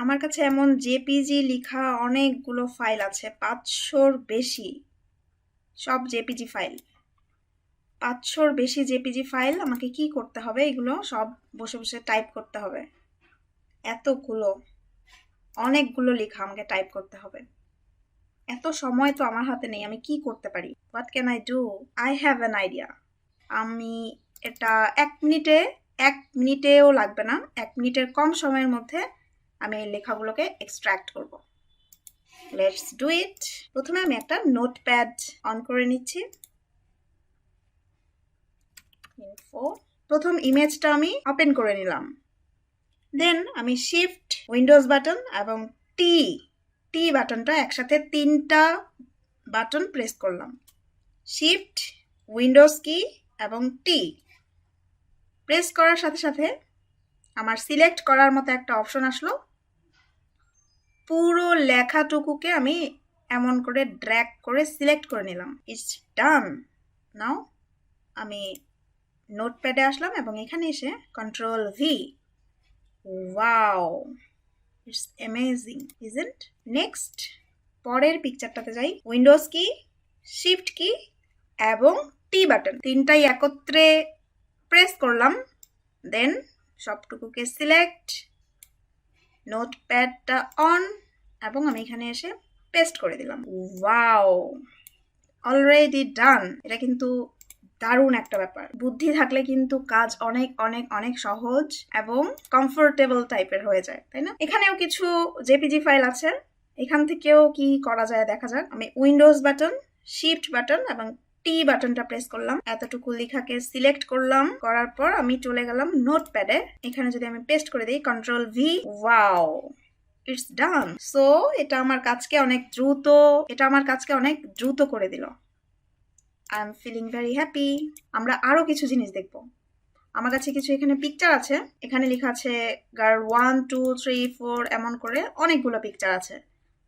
আমার কাছে এমন জেপিজি লেখা অনেকগুলো ফাইল আছে, 500-র বেশি। সব জেপিজি ফাইল, 500-র বেশি জেপিজি ফাইল। আমাকে কি করতে হবে? এগুলো সব বসে বসে টাইপ করতে হবে। এতগুলো, অনেকগুলো লেখা আমাকে টাইপ করতে হবে। এত সময় তো আমার হাতে নেই। আমি কি করতে পারি? What can I do? I have an idea. আমি এটা 1 মিনিটেও লাগবে না, 1 মিনিটের কম সময়ের মধ্যে আমি এই লেখাগুলোকে এক্সট্রাক্ট করব। Let's do it. প্রথমে আমি একটা নোটপ্যাড অন করে নিচ্ছি। প্রথম ইমেজটা আমি ওপেন করে নিলাম। দেন আমি শিফট, উইন্ডোজ বাটন এবং টি বাটনটা একসাথে 3টা বাটন প্রেস করলাম। শিফট, উইন্ডোজ কি এবং টি প্রেস করার সাথে সাথে আমার সিলেক্ট করার মতো একটা অপশন আসলো। পুরো লেখাটুকুকে আমি এমন করে ড্র্যাগ করে সিলেক্ট করে নিলাম। ইটস ডান। নাও আমি নোটপ্যাডে আসলাম এবং এখানে এসে control V. Wow, it's amazing, isn't? Next, পরের পিকচারটাতে যাই। উইন্ডোজ কি, শিফট কি এবং টি বাটন 3টাই একত্রে প্রেস করলাম। দেন সবটুকুকে সিলেক্ট, নোটপ্যাডটা অন এবং আমি এখানে এসে পেস্ট করে দিলাম। Wow, already done. এটা কিন্তু দারুণ একটা ব্যাপার। বুদ্ধি থাকলে কিন্তু কাজ অনেক অনেক অনেক সহজ এবং কমফোর্টেবল টাইপের হয়ে যায়, তাই না? এখানেও কিছু জেপিজি ফাইল আছে, এখান থেকেও কি করা যায় দেখা যাক। আমি উইন্ডোজ বাটন, শিফট বাটন এবং টি বাটনটা প্রেস করলাম। এতটুকু লেখাকে সিলেক্ট করলাম, করার পর আমি চলে গেলাম নোটপ্যাডে। এখানে যদি আমি পেস্ট করে দিই control V, wow, it's done. So এটা আমার কাজকে অনেক দ্রুত করে দিল। I am feeling very happy. আমরা আরো কিছু জিনিস দেখব। আমার কাছে কিছু এখানে পিকচার আছে। এখানে লেখা আছে গার্ল 1 2 3 4, এমন করে অনেকগুলো পিকচার আছে।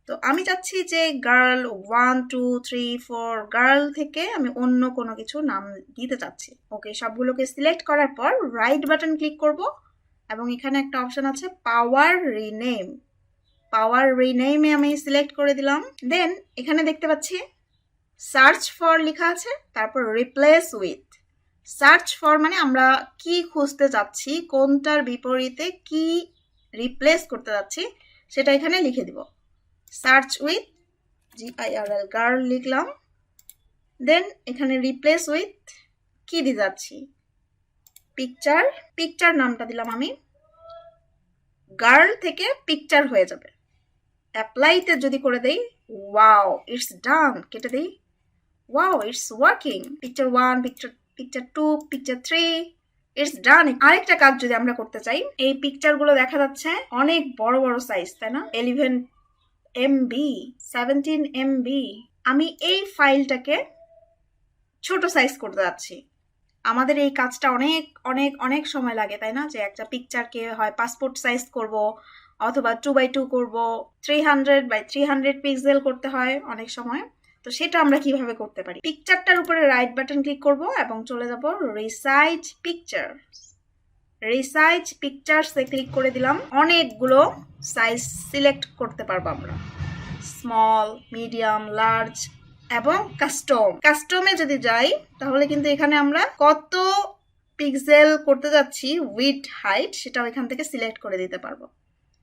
তো আমি চাচ্ছি যে গার্ল 1 2 3 4 গার্ল থেকে আমি অন্য কোনো কিছু নাম দিতে চাচ্ছি। ওকে, সবগুলোকে সিলেক্ট করার পর রাইট বাটন ক্লিক করব এবং এখানে একটা অপশন আছে পাওয়ার রিনেম। পাওয়ার রিনেমে আমি সিলেক্ট করে দিলাম। দেন এখানে দেখতে পাচ্ছি সার্চ ফর লেখা আছে, তারপর রিপ্লেস উইথ। সার্চ ফর মানে আমরা কি খুঁজতে যাচ্ছি, কোনটার বিপরীতে কি রিপ্লেস করতে যাচ্ছি সেটা এখানে লিখে দিব। সার্চ উইথ GIRL, গার্ল লিখলাম। দেন এখানে রিপ্লেস উইথ কি দিয়ে যাচ্ছি, পিকচার নামটা দিলাম আমি। গার্ল থেকে পিকচার হয়ে যাবে। অ্যাপ্লাইতে যদি করে দেই, ওয়াও, ইটস ডান। কেটে দেই, wow, it's working. Picture 1, picture 2, picture 3, it's ডান। আরেকটা কাজ যদি আমরা করতে চাই, এই পিকচারগুলো দেখা যাচ্ছে অনেক বড় বড় সাইজ, তাই না? 11 MB, 17 MB। আমি এই ফাইলটাকে ছোট সাইজ করতে যাচ্ছি। আমাদের এই কাজটা অনেক অনেক অনেক সময় লাগে, তাই না? যে একটা পিকচারকে হয় পাসপোর্ট সাইজ করব অথবা 2x2 করব, 300x300 পিক্সেল করতে হয় অনেক সময়। তো সেটা আমরা কিভাবে করতে পারি? পিকচারটার উপরে রাইট বাটন ক্লিক করব এবং চলে যাব রিসাইজ পিকচার্সে ক্লিক করে দিলাম। অনেকগুলো সাইজ সিলেক্ট করতে পারবো আমরা, স্মল, মিডিয়াম, লার্জ এবং কাস্টমে যদি যাই তাহলে কিন্তু এখানে আমরা কত পিক্সেল করতে যাচ্ছি, উইডথ, হাইট, সেটাও এখান থেকে সিলেক্ট করে দিতে পারবো।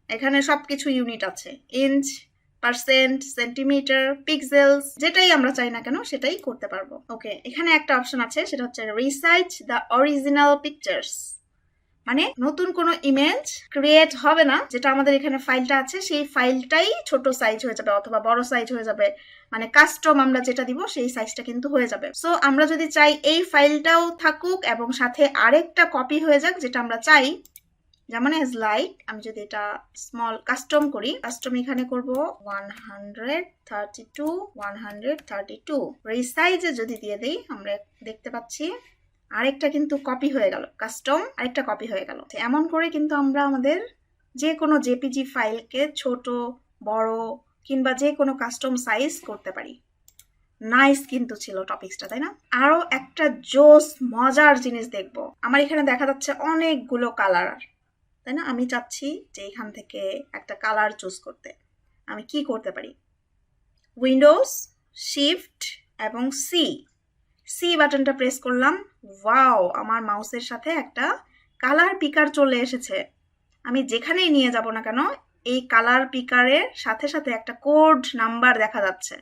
এখানে সবকিছু ইউনিট আছে, ইঞ্চ, পার্সেন্ট, সেন্টিমিটার, পিক্সেলস, যেটাই আমরা চাই না কেন সেটাই করতে পারবো। ওকে, এখানে একটা অপশন আছে, সেটা হচ্ছে রিসাইজ দ্য অরিজিনাল পিকচার্স। মানে নতুন কোনো ইমেজ ক্রিয়েট হবে না, যেটা আমাদের এখানে ফাইলটা আছে সেই ফাইলটাই ছোট সাইজ হয়ে যাবে অথবা বড় সাইজ হয়ে যাবে। মানে কাস্টম আমরা যেটা দিব সেই সাইজটা কিন্তু হয়ে যাবে। সো আমরা যদি চাই এই ফাইলটাও থাকুক এবং সাথে আরেকটা কপি হয়ে যাক যেটা আমরা চাই, যেমন এজ লাইক, আমি যদি এটা স্মল কাস্টম করি, কাস্টম এখানে করব 132 রিসাইজে যদি দিয়ে দেই, আমরা দেখতে পাচ্ছি আরেকটা কিন্তু কপি হয়ে গেল, কাস্টম আরেকটা কপি হয়ে গেল। এমন করে কিন্তু আমরা আমাদের যে কোনো জেপিজি ফাইলকে ছোট, বড় কিংবা যে কোনো কাস্টম সাইজ করতে পারি। নাইস কিন্তু ছিল টপিকসটা, তাই না? আরো একটা জোস মজার জিনিস দেখবো। আমার এখানে দেখা যাচ্ছে অনেকগুলো কালার, তাই না? আমি চাচ্ছি যে এখান থেকে একটা কালার চুজ করতে। আমি কি করতে পারি? উইন্ডোজ, শিফট এবং সি বাটনটা প্রেস করলাম। ওয়াও, আমার মাউসের সাথে একটা কালার পিকার চলে এসেছে। আমি যেখানেই নিয়ে যাব না কেন এই কালার পিকারের সাথে সাথে একটা কোড নাম্বার দেখা যাচ্ছে।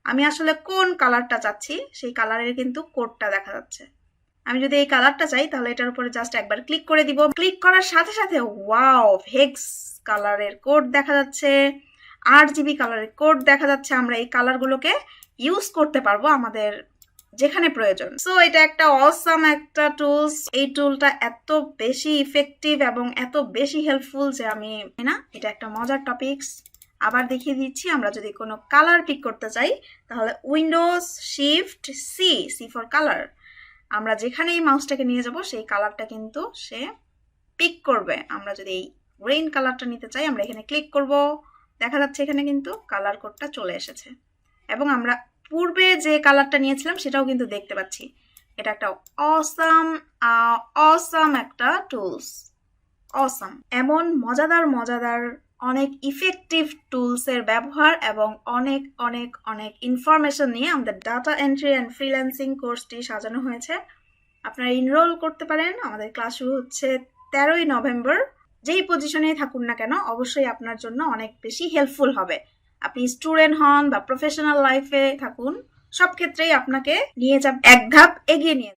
আমি আসলে কোন কালারটা চাচ্ছি সেই কালারের কিন্তু কোডটা দেখা যাচ্ছে। আমি যদি এই কালারটা চাই তাহলে এটার উপরে জাস্ট একবার ক্লিক করে দিব। ক্লিক করার সাথে সাথে ওয়াও, হেক্স কালারের কোড দেখা যাচ্ছে, RGB কালারের কোড দেখা যাচ্ছে। আমরা এই কালারগুলোকে ইউজ করতে পারবো আমাদের যেখানে প্রয়োজন। সো এটা একটা অসাম একটা টুলস। এই টুলটা এত বেশি ইফেক্টিভ এবং এত বেশি হেল্পফুল যে আমি না, এটা একটা মজার টপিকস। আবার দেখিয়ে দিচ্ছি, আমরা যদি কোনো কালার পিক করতে চাই তাহলে Windows shift C for colour. আমরা যেখানেই মাউসটাকে নিয়ে যাব সেই কালারটা কিন্তু সে পিক করবে। আমরা যদি এই গ্রিন কালারটা নিতে চাই আমরা এখানে ক্লিক করব, দেখা যাচ্ছে এখানে কিন্তু কালার কোডটা চলে এসেছে এবং আমরা পূর্বে যে কালারটা নিয়েছিলাম সেটাও কিন্তু দেখতে পাচ্ছি। এটা একটা অসাম একটা টুলস। অসাম, এমন মজাদার মজাদার অনেক ইফেক্টিভ টুলসের ব্যবহার এবং অনেক অনেক অনেক ইনফরমেশন নিয়ে আমাদের ডাটা এন্ট্রি অ্যান্ড ফ্রিল্যান্সিং কোর্সটি সাজানো হয়েছে। আপনারা এনরোল করতে পারেন। আমাদের ক্লাস শুরু হচ্ছে 13ই নভেম্বর। যেই পজিশনেই থাকুন না কেন অবশ্যই আপনার জন্য অনেক বেশি হেল্পফুল হবে। আপনি স্টুডেন্ট হন বা প্রফেশনাল লাইফে থাকুন, সব ক্ষেত্রেই আপনাকে নিয়ে যাব এক ধাপ এগিয়ে নিয়ে